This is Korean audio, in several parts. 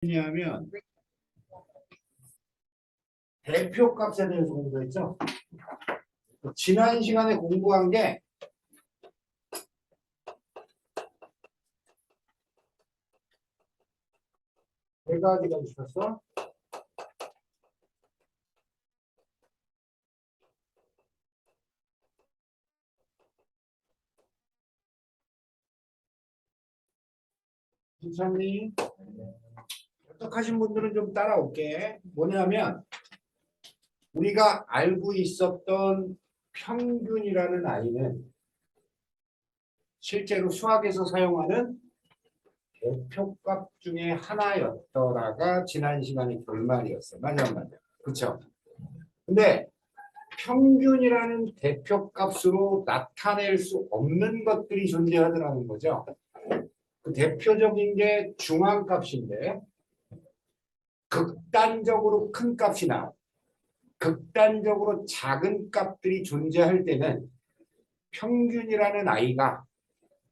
왜냐하면 대표값에 대해서 공부했죠. 지난 시간에 공부한 게 네 가지가 있었어. 괜찮니? 똑똑하신 분들은 좀 따라올게. 뭐냐면 우리가 알고 있었던 평균이라는 아이는 실제로 수학에서 사용하는 대표값 중에 하나였더라가 지난 시간의 결말이었어. 맞아, 맞아. 그쵸? 근데 평균이라는 대표값으로 나타낼 수 없는 것들이 존재하더라는 거죠. 그 대표적인 게 중앙값인데 극단적으로 큰 값이나 극단적으로 작은 값들이 존재할 때는 평균이라는 아이가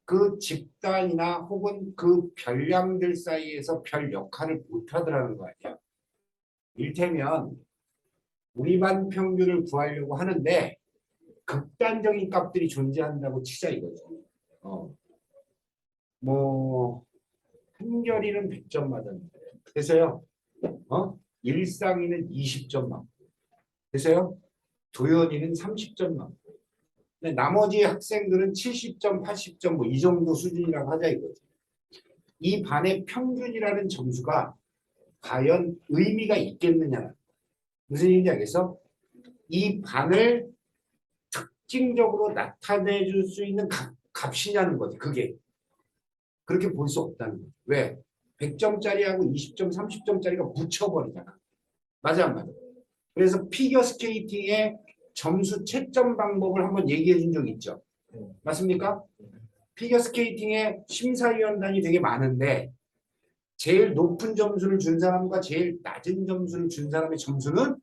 그 집단이나 혹은 그 별량들 사이에서 별 역할을 못하더라는 거 아니야. 일테면 우리만 평균을 구하려고 하는데 극단적인 값들이 존재한다고 치자 이거죠. 뭐 한결이는 100점 맞았는데 그래서요. 일상이는 20점 맞고 그래서요. 도연이는 30점 맞고 근데 나머지 학생들은 70점, 80점 뭐 이 정도 수준이라고 하자 이거지. 이 반의 평균이라는 점수가 과연 의미가 있겠느냐. 무슨 얘기인지 알겠어? 이 반을 특징적으로 나타내 줄 수 있는 값이냐는 거지. 그게. 그렇게 볼 수 없다는 거지. 왜? 100점짜리하고 20점, 30점짜리가 묻혀버리잖아. 맞아, 안 맞아? 그래서 피겨 스케이팅의 점수 채점 방법을 한번 얘기해 준 적 있죠. 맞습니까? 피겨 스케이팅의 심사위원단이 되게 많은데 제일 높은 점수를 준 사람과 제일 낮은 점수를 준 사람의 점수는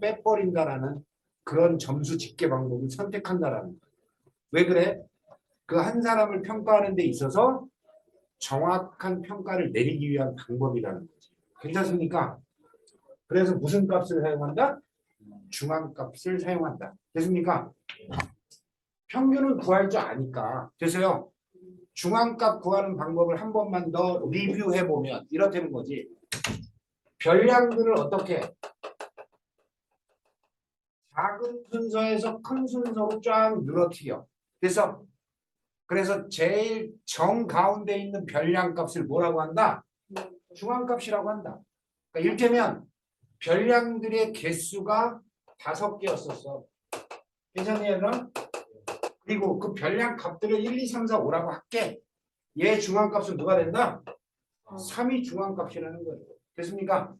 빼버린다라는 그런 점수 집계 방법을 선택한다라는 거예요. 왜 그래? 그 한 사람을 평가하는 데 있어서 정확한 평가를 내리기 위한 방법이라는 거지. 괜찮습니까? 그래서 무슨 값을 사용한다? 중앙값을 사용한다. 됐습니까? 평균을 구할 줄 아니까. 그래서요. 중앙값 구하는 방법을 한 번만 더 리뷰해 보면 이렇다는 거지. 별량들을 어떻게 작은 순서에서 큰 순서로 쫙 늘어뜨려. 그래서 제일 정 가운데 있는 별량값을 뭐라고 한다? 중앙값이라고 한다. 그러니까 이를테면 별량들의 개수가 5개였었어. 괜찮니 얘들아? 그리고 그 별량 값들을 1, 2, 3, 4, 5라고 할게. 얘 중앙값은 누가 된다? 3이 중앙값이라는 거예요. 됐습니까?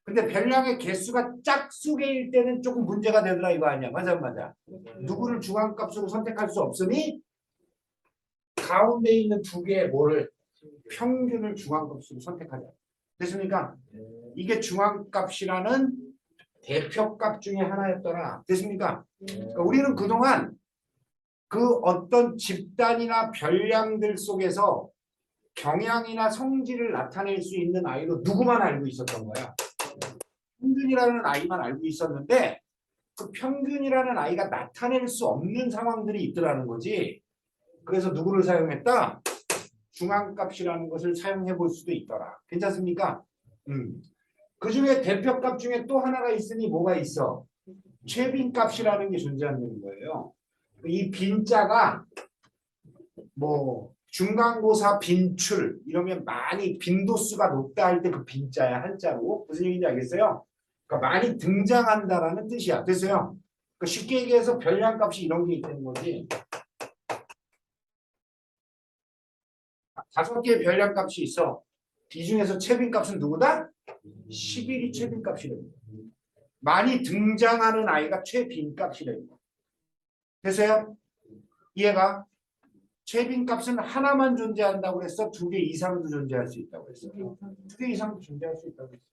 근데 별량의 개수가 짝수개일 때는 조금 문제가 되더라 이거 아니야. 맞아 맞아. 누구를 중앙값으로 선택할 수 없으니 가운데 있는 두 개의 뭐를 평균을 중앙값으로 선택하자. 됐습니까? 이게 중앙값이라는 대표값 중에 하나였더라. 됐습니까? 그러니까 우리는 그동안 그 어떤 집단이나 별량들 속에서 경향이나 성질을 나타낼 수 있는 아이로 누구만 알고 있었던 거야. 평균이라는 아이만 알고 있었는데 그 평균이라는 아이가 나타낼 수 없는 상황들이 있더라는 거지. 그래서 누구를 사용했다? 중앙값이라는 것을 사용해 볼 수도 있더라. 괜찮습니까? 그 중에 대표값 중에 또 하나가 있으니 뭐가 있어? 최빈값이라는 게 존재한다는 거예요. 이 빈자가 뭐 중간고사 빈출 이러면 많이 빈도수가 높다 할 때 그 빈자야 한자로. 무슨 얘기인지 알겠어요? 그러니까 많이 등장한다라는 뜻이야. 됐어요? 그러니까 쉽게 얘기해서 별량값이 이런 게 있다는 거지. 5개의 별량값이 있어. 이 중에서 최빈값은 누구다? 11이 최빈값이래. 많이 등장하는 아이가 최빈값이래. 됐어요? 이해가? 최빈값은 하나만 존재한다고 그랬어? 2개 이상도 존재할 수 있다고 그랬어? 2개 이상도 존재할 수 있다고 그랬어.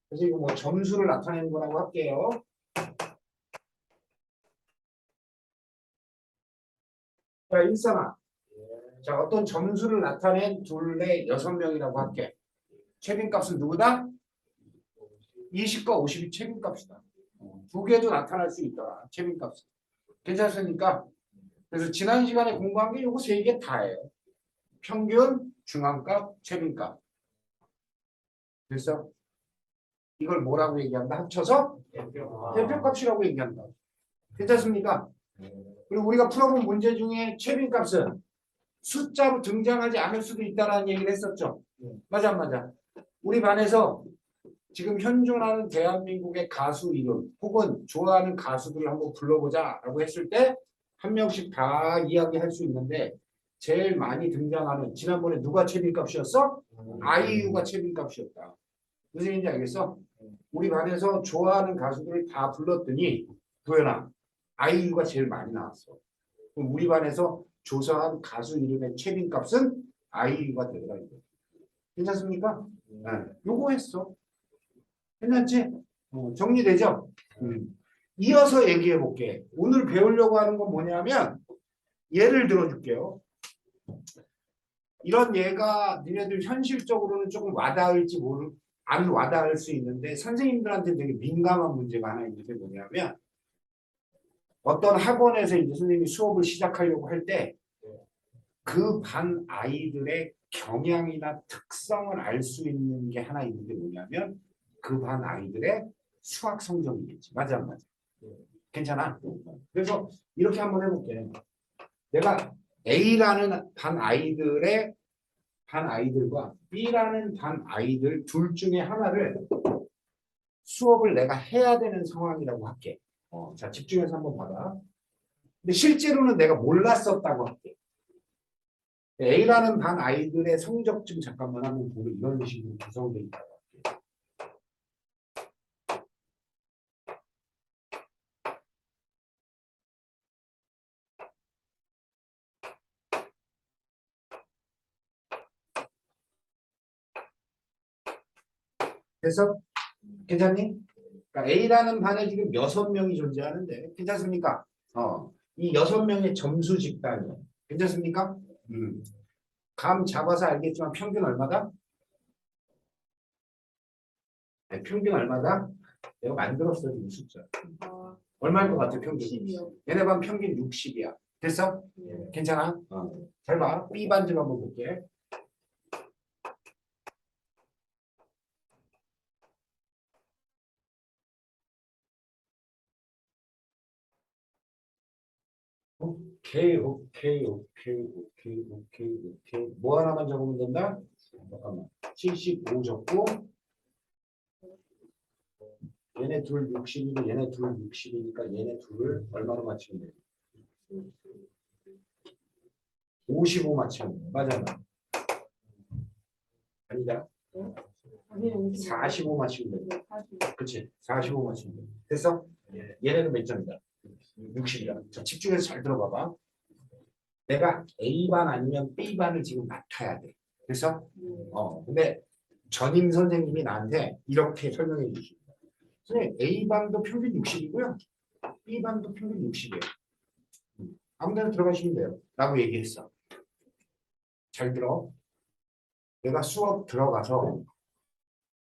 그래서 이거 뭐 점수를 나타내는 거라고 할게요. 자, 일상아. 자, 어떤 점수를 나타낸 둘레 6명이라고 할게. 최빈값은 누구다? 20과 50이 최빈값이다. 두 개도 나타날 수 있더라. 최빈값은. 괜찮습니까? 그래서 지난 시간에 공부한 게 요거 세 개 다예요. 평균, 중앙값, 최빈값. 그래서 이걸 뭐라고 얘기한다? 합쳐서 대표값이라고 얘기한다. 괜찮습니까? 그리고 우리가 풀어본 문제 중에 최빈값은 숫자로 등장하지 않을 수도 있다는 얘기를 했었죠. 맞아 안 맞아? 우리 반에서 지금 현존하는 대한민국의 가수 이름 혹은 좋아하는 가수들을 한번 불러보자 라고 했을 때 한 명씩 다 이야기할 수 있는데 제일 많이 등장하는 지난번에 누가 최빈값이었어? 아이유가 최빈값이었다. 무슨 얘기인지 알겠어? 우리 반에서 좋아하는 가수들을 다 불렀더니 도연아 아이유가 제일 많이 나왔어. 그럼 우리 반에서 조사한 가수 이름의 최빈값은 아이유가 되더라. 괜찮습니까? 네. 요거 했어. 괜찮지? 정리되죠? 이어서 얘기해 볼게. 오늘 배우려고 하는 건 뭐냐면 예를 들어 줄게요. 이런 예가 니네들 현실적으로는 조금 와닿을지 안 와닿을 수 있는데 선생님들한테 되게 민감한 문제가 하나 있는데 뭐냐면 어떤 학원에서 이제 선생님이 수업을 시작하려고 할 때 그 반 아이들의 경향이나 특성을 알 수 있는 게 하나 있는데 뭐냐면 그 반 아이들의 수학 성적이겠지. 맞아 안 맞아? 괜찮아? 그래서 이렇게 한번 해볼게. 내가 A라는 반 아이들과 B라는 반 아이들 둘 중에 하나를 수업을 내가 해야 되는 상황이라고 할게. 자, 집중해서 한번 봐봐. 근데 실제로는 내가 몰랐었다고 할게. A라는 반 아이들의 성적 좀 잠깐만 한번 보고 이런 식으로 구성되어 있다고 할게. 그래서 괜찮니? 그러니까 A라는 반에 지금 6명이 존재하는데 괜찮습니까? 이 6명의 점수 집단이에요. 괜찮습니까? 감 잡아서 알겠지만 평균 얼마다? 네, 평균 얼마다? 내가 만들었어 이 숫자. 얼마일 것 같아 평균? 60이요. 얘네 반 평균 60이야. 됐어? 괜찮아? 잘 봐. B반 좀 한번 볼게. 오케이. 뭐 하나만 적으면 된다? 잠깐만. 75 적고 얘네 둘 60이고 얘네 둘 60이니까 얘네 둘을 얼마로 맞추면 돼? 55 맞추면 돼. 맞아. 아니다. 45 맞추면 돼. 그치? 45 맞추면 돼. 됐어? 얘네는 몇 점이다? 60이다. 자, 집중해서 잘 들어봐봐. 내가 A반 아니면 B반을 지금 맡아야 돼. 그래서 근데 전임 선생님이 나한테 이렇게 설명해 주십니다. 선생님 A반도 평균 60이고요. B반도 평균 60이에요. 아무데나 들어가시면 돼요. 라고 얘기했어. 잘 들어. 내가 수업 들어가서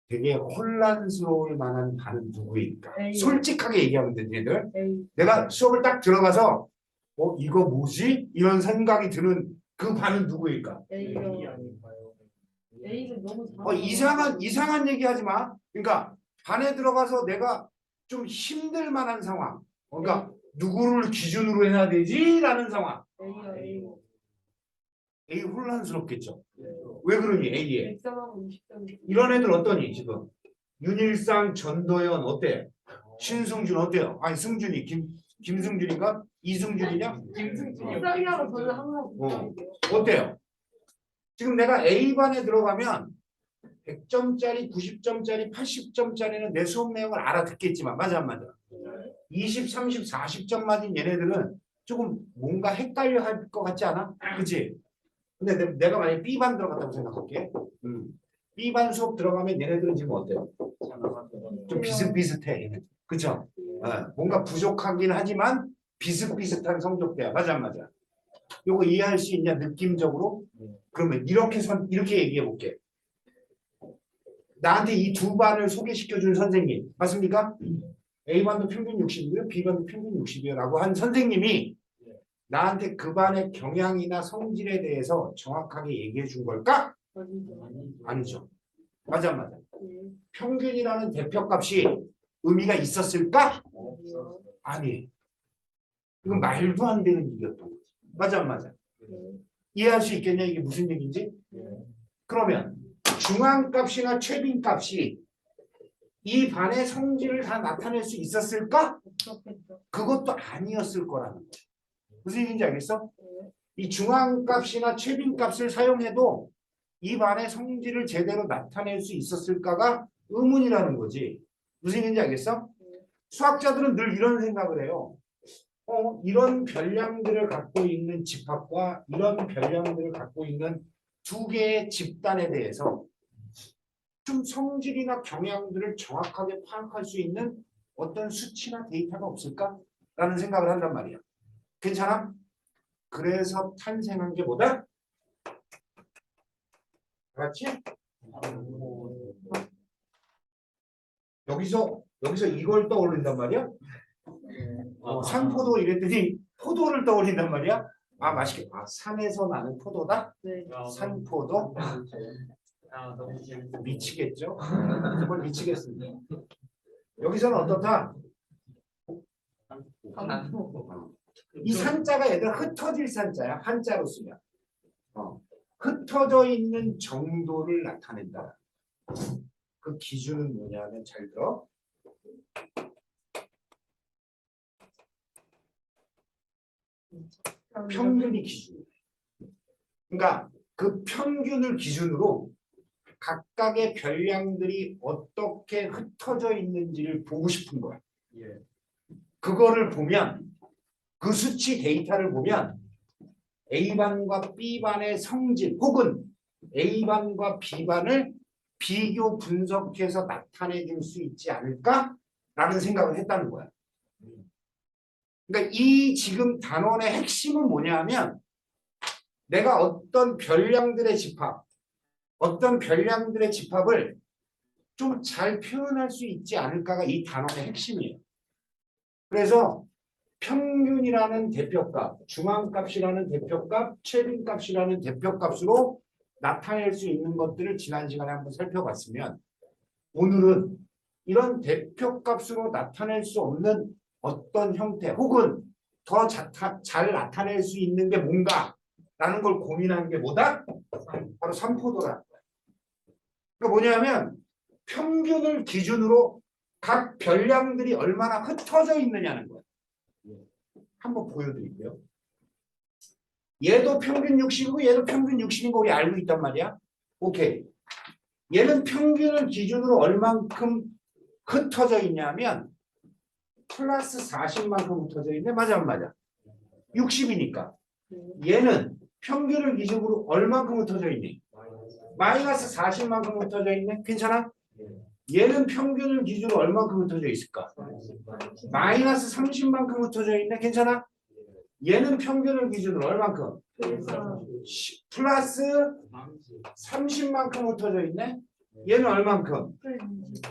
되게 혼란스러울 만한 반은 누구일까? 솔직하게 얘기하면 돼, 얘들. 내가 수업을 딱 들어가서 이거 뭐지? 이런 생각이 드는 그 반은 누구일까? A는 너무 이상한 얘기하지 마. 그러니까 반에 들어가서 내가 좀 힘들 만한 상황. 그러니까 누구를 기준으로 해야 되지라는 상황. A 혼란스럽겠죠. 왜 그러니 A에? 이런 애들 어떠니 지금? 윤일상, 전도연 어때? 신승준 어때요? 아니 승준이 김승준인가? 이승준이냐? 김승준이요. 저는 항상 어때요? 지금 내가 A반에 들어가면 100점짜리, 90점짜리, 80점짜리는 내 수업 내용을 알아듣겠지만 맞아 안 맞아? 20, 30, 40점 맞은 얘네들은 조금 뭔가 헷갈려 할 것 같지 않아? 그치? 근데 내가 만약에 B반 들어갔다고 생각할게. B반 수업 들어가면 얘네들은 지금 어때요? 좀 비슷비슷해 얘네들. 그쵸? 뭔가 부족하긴 하지만 비슷비슷한 성적대야. 맞아 안 맞아? 요거 이해할 수 있냐 느낌적으로? 그러면 이렇게 얘기해 볼게. 나한테 이 두 반을 소개시켜 준 선생님 맞습니까? A반도 평균 60이고요. B반도 평균 60이요 라고 한 선생님이 나한테 그 반의 경향이나 성질에 대해서 정확하게 얘기해 준 걸까? 아니죠. 맞아. 평균이라는 대표값이 의미가 있었을까? 아니. 이건 말도 안 되는 얘기였던 거지. 맞아. 이해할 수 있겠냐? 이게 무슨 얘기인지? 그러면 중앙값이나 최빈값이 이 반의 성질을 다 나타낼 수 있었을까? 그것도 아니었을 거라는 거야. 무슨 얘기인지 알겠어? 이 중앙값이나 최빈값을 사용해도 이 반의 성질을 제대로 나타낼 수 있었을까가 의문이라는 거지. 무슨 얘기인지 알겠어? 수학자들은 늘 이런 생각을 해요. 이런 별량들을 갖고 있는 집합과 이런 별량들을 갖고 있는 두 개의 집단에 대해서 좀 성질이나 경향들을 정확하게 파악할 수 있는 어떤 수치나 데이터가 없을까? 라는 생각을 한단 말이야. 괜찮아? 그래서 탄생한 게 뭐다? 맞지? 여기서 이걸 떠올린단 말이야? 산포도 이랬더니 포도를 떠올린단 말이야? 아, 맛있겠다. 산에서 나는 포도다? 네. 산포도? 너무 재밌어. 미치겠죠? 정말 미치겠습니다. 여기서는 어떻다? 이 산자가 얘들 흩어질 산자야. 한자로 쓰면. 흩어져 있는 정도를 나타낸다. 그 기준은 뭐냐면 잘 들어. 평균이 기준이에요. 그러니까 그 평균을 기준으로 각각의 별량들이 어떻게 흩어져 있는지를 보고 싶은 거야. 그거를 보면 그 수치 데이터를 보면 A반과 B반의 성질 혹은 A반과 B반을 비교 분석해서 나타내 줄 수 있지 않을까라는 생각을 했다는 거야. 그러니까 이 지금 단원의 핵심은 뭐냐면 내가 어떤 별량들의 집합을 좀 잘 표현할 수 있지 않을까가 이 단원의 핵심이에요. 그래서 평균이라는 대표값, 중앙값이라는 대표값, 최빈값이라는 대표값으로 나타낼 수 있는 것들을 지난 시간에 한번 살펴봤으면 오늘은 이런 대표값으로 나타낼 수 없는 어떤 형태 혹은 더 잘 나타낼 수 있는 게 뭔가라는 걸 고민하는 게 뭐다? 바로 삼포도라는 거야. 그러니까 뭐냐면 평균을 기준으로 각 별량들이 얼마나 흩어져 있느냐는 거야. 한번 보여드릴게요. 얘도 평균 60이고 얘도 평균 60인 거 우리 알고 있단 말이야. 오케이. 얘는 평균을 기준으로 얼만큼 흩어져 있냐면 플러스 40만큼 흩어져 있네. 맞아 안 맞아? 60이니까. 얘는 평균을 기준으로 얼만큼 흩어져 있니? 마이너스 40만큼 흩어져 있네. 괜찮아? 얘는 평균을 기준으로 얼만큼 흩어져 있을까? 마이너스 30만큼 흩어져 있네. 괜찮아? 얘는 평균을 기준으로 얼만큼? 플러스 30만큼 흩어져 있네. 얘는 얼만큼?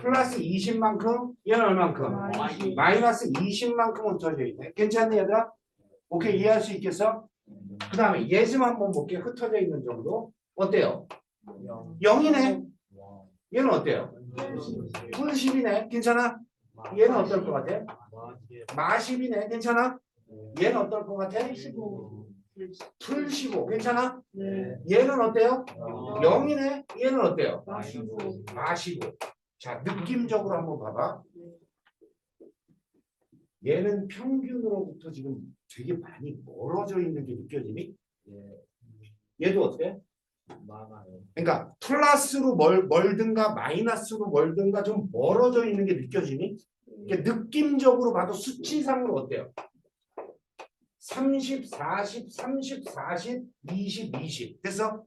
플러스 20만큼. 얘는 얼만큼? 마이너스 20만큼 흩어져 있네. 괜찮네 얘들아? 오케이 이해할 수 있겠어? 그 다음에 얘 좀 한번 볼게. 흩어져 있는 정도. 어때요? 0이네. 얘는 어때요? 풀10이네. 괜찮아? 얘는 어떨 것 같아? 마10이네. 괜찮아? 얘는 어떨 것 같아? 풀15. 괜찮아? 얘는 어때요? 0이네. 얘는 어때요? 마15. 자, 느낌적으로 한번 봐봐. 얘는 평균으로부터 지금 되게 많이 멀어져 있는 게 느껴지니? 얘도 어때? 그러니까 플러스로 멀든가 마이너스로 멀든가 좀 멀어져 있는 게 느껴지니? 느낌적으로 봐도 수치상으로 어때요? 30, 40, 30, 40, 20, 20. 됐어?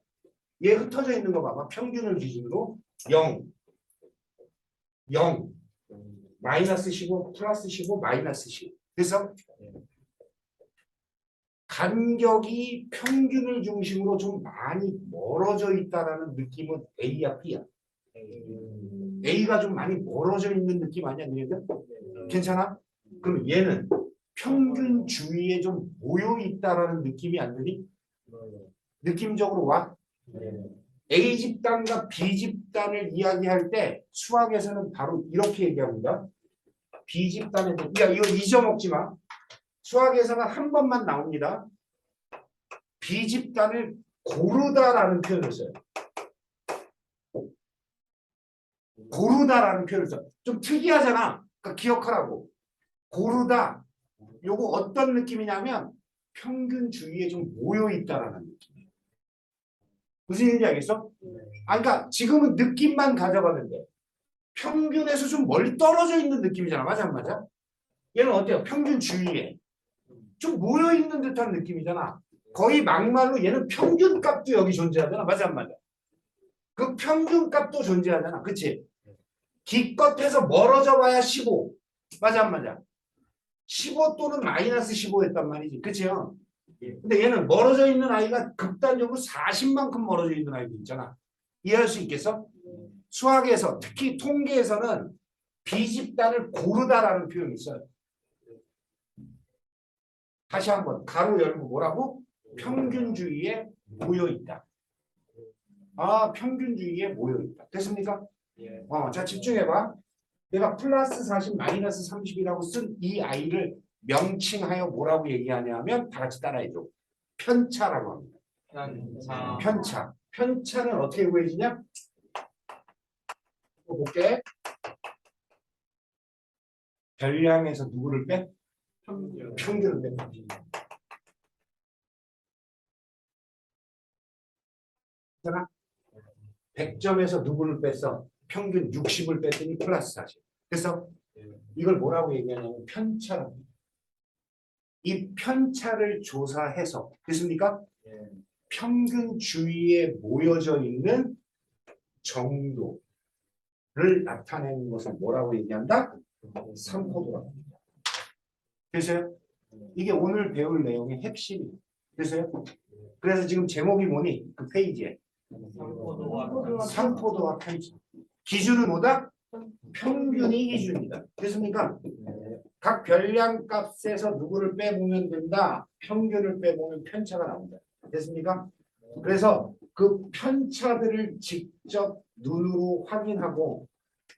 얘 흩어져 있는 거 봐봐. 평균을 기준으로 0, 0, 마이너스 15, 플러스 15, 마이너스 15. 그래서 간격이 평균을 중심으로 좀 많이 멀어져 있다라는 느낌은 A야, B야? A가 좀 많이 멀어져 있는 느낌 아니야, 너희들? 괜찮아? 그럼 얘는 평균 주위에 좀 모여 있다라는 느낌이 안 드니? 느낌적으로 와? A 집단과 B 집단을 이야기할 때 수학에서는 바로 이렇게 얘기합니다. B 집단에 야 이거 잊어먹지 마. 수학에서는 한 번만 나옵니다. B 집단을 고르다라는 표현을 써요. 고르다라는 표현을 써. 좀 특이하잖아. 그러니까 기억하라고. 고르다. 요거 어떤 느낌이냐면 평균 주위에 좀 모여 있다라는 느낌이에요. 무슨 얘기인지 알겠어? 아, 그러니까 지금은 느낌만 가져가면 돼. 평균에서 좀 멀리 떨어져 있는 느낌이잖아. 맞아, 안 맞아? 얘는 어때요? 평균 주위에 좀 모여 있는 듯한 느낌이잖아. 거의 막말로 얘는 평균 값도 여기 존재하잖아. 맞아, 안 맞아? 그 평균 값도 존재하잖아. 그치? 기껏해서 멀어져 봐야 15. 맞아, 안 맞아? 15 또는 마이너스 15였단 말이지. 그치요? 근데 얘는 멀어져 있는 아이가 극단적으로 40만큼 멀어져 있는 아이도 있잖아. 이해할 수 있겠어? 수학에서 특히 통계에서는 B집단을 고르다라는 표현이 있어요. 다시 한번 가로 열고 뭐라고? 평균주의에 모여있다. 아, 평균주의에 모여있다. 됐습니까? 자, 집중해봐. 내가 플러스 40 마이너스 30이라고 쓴 이 아이를 명칭하여 뭐라고 얘기하냐면 다 같이 따라해줘. 편차라고 합니다. 편차. 편차는 어떻게 구해지냐? 볼게. 별량에서 누구를 빼? 평균을 빼. 100점에서 누구를 뺐어? 평균 60을 뺐더니 플러스 40. 그래서 이걸 뭐라고 얘기하냐면 편차라고. 이 편차를 조사해서 됐습니까? 평균 주위에 모여져 있는 정도를 나타내는 것을 뭐라고 얘기한다? 삼포도라고 합니다. 그래서요? 이게 오늘 배울 내용의 핵심이에요. 그래서요? 그래서 지금 제목이 뭐니? 그 페이지에 삼포도와 편차. 기준은 뭐다? 평균이 기준이다. 됐습니까? 각 별량 값에서 누구를 빼보면 된다. 평균을 빼보면 편차가 나온다. 됐습니까? 그래서 그 편차들을 직접 눈으로 확인하고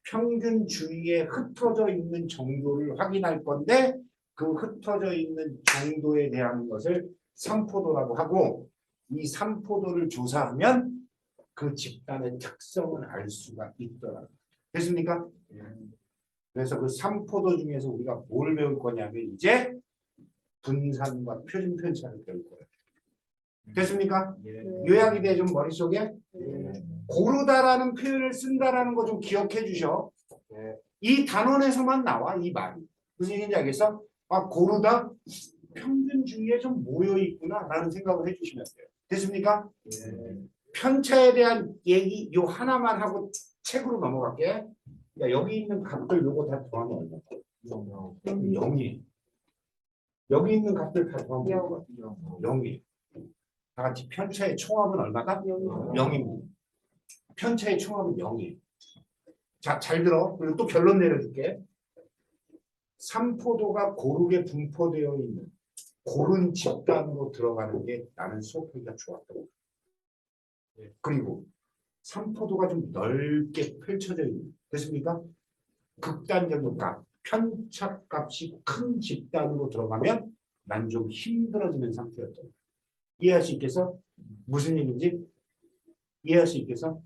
평균 주위에 흩어져 있는 정도를 확인할 건데 그 흩어져 있는 정도에 대한 것을 삼포도라고 하고 이 삼포도를 조사하면 그 집단의 특성을 알 수가 있더라고요. 됐습니까? 그래서 그 삼포도 중에서 우리가 뭘 배울 거냐면 이제 분산과 표준 편차를 배울 거예요. 됐습니까? 요약이 돼 좀 머릿속에? 고르다라는 표현을 쓴다라는 거 좀 기억해 주셔. 이 단원에서만 나와 이 말이. 무슨 얘기인지 알겠어? 아, 고르다 평균 주위에 좀 모여 있구나 라는 생각을 해 주시면 돼요. 됐습니까? 편차에 대한 얘기 요 하나만 하고 책으로 넘어갈게. 야, 여기 있는 값들 요거 다 더하면 얼마? 0이. 여기 있는 값들 다 더하면 0이. 다 같이 편차의 총합은 얼마다? 0입니다. 편차의 총합은 0이에요. 자, 잘 들어. 그리고 또 결론 내려줄게. 삼포도가 고르게 분포되어 있는 고른 집단으로 들어가는 게 나는 수업하기가 좋았다고. 그리고 삼포도가 좀 넓게 펼쳐져 있는. 됐습니까? 극단적인 값, 편차값이 큰 집단으로 들어가면 난 좀 힘들어지는 상태였다. 이해할 수 있겠어? 무슨 얘기인지 이해할 수 있겠어?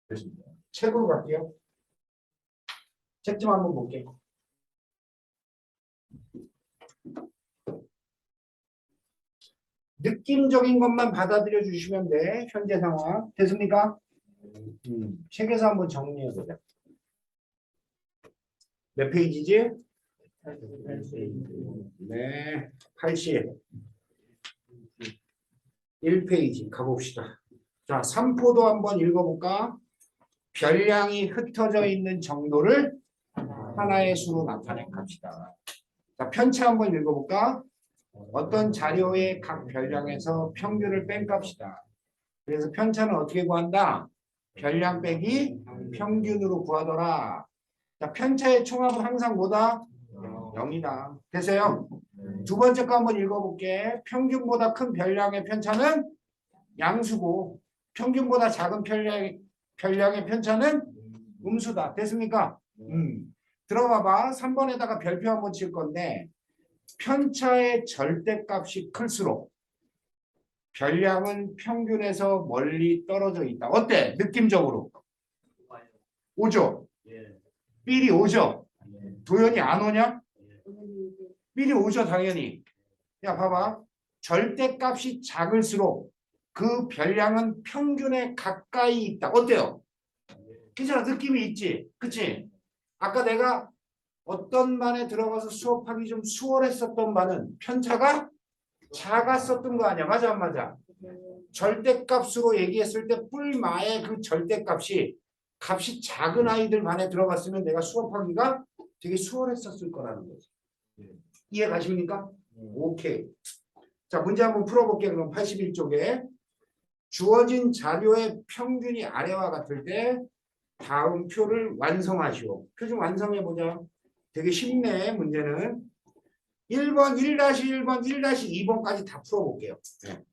됐습니다. 책으로 갈게요. 책 좀 한번 볼게. 느낌적인 것만 받아들여 주시면 돼. 현재 상황. 됐습니까? 책에서 한번 정리해보자. 몇 페이지지? 네, 80. 1페이지 가봅시다. 자, 삼포도 한번 읽어볼까? 별량이 흩어져 있는 정도를 하나의 수로 나타낸 값이다. 자, 편차 한번 읽어볼까? 어떤 자료의 각 별량에서 평균을 뺀 값이다. 그래서 편차는 어떻게 구한다? 별량 빼기 평균으로 구하더라. 자, 편차의 총합은 항상 뭐다? 0이다. 됐어요? 두 번째 거 한번 읽어볼게. 평균보다 큰 별량의 편차는 양수고 평균보다 작은 별량의 편차는 음수다. 됐습니까? 들어봐봐. 3번에다가 별표 한번 칠 건데 편차의 절대값이 클수록 별량은 평균에서 멀리 떨어져 있다. 어때? 느낌적으로 오죠? 예. 삘이 오죠? 예. 도연이 안 오냐? 삘이 오죠 당연히. 야 봐봐. 절대값이 작을수록 그 별량은 평균에 가까이 있다. 어때요? 괜찮아. 느낌이 있지? 그치? 아까 내가 어떤 반에 들어가서 수업하기 좀 수월했었던 반은 편차가 작았었던 거 아니야. 맞아 안 맞아? 절대값으로 얘기했을 때 뿔마의 그 절대값이 값이 작은 아이들 반에 들어갔으면 내가 수업하기가 되게 수월했었을 거라는 거지. 이해 가십니까? 오케이. 자, 문제 한번 풀어볼게요. 그럼 81쪽에 주어진 자료의 평균이 아래와 같을 때 다음 표를 완성하시오. 표 좀 완성해보자. 되게 쉽네, 문제는. 1번, 1-1번, 1-2번까지 다 풀어볼게요. 네.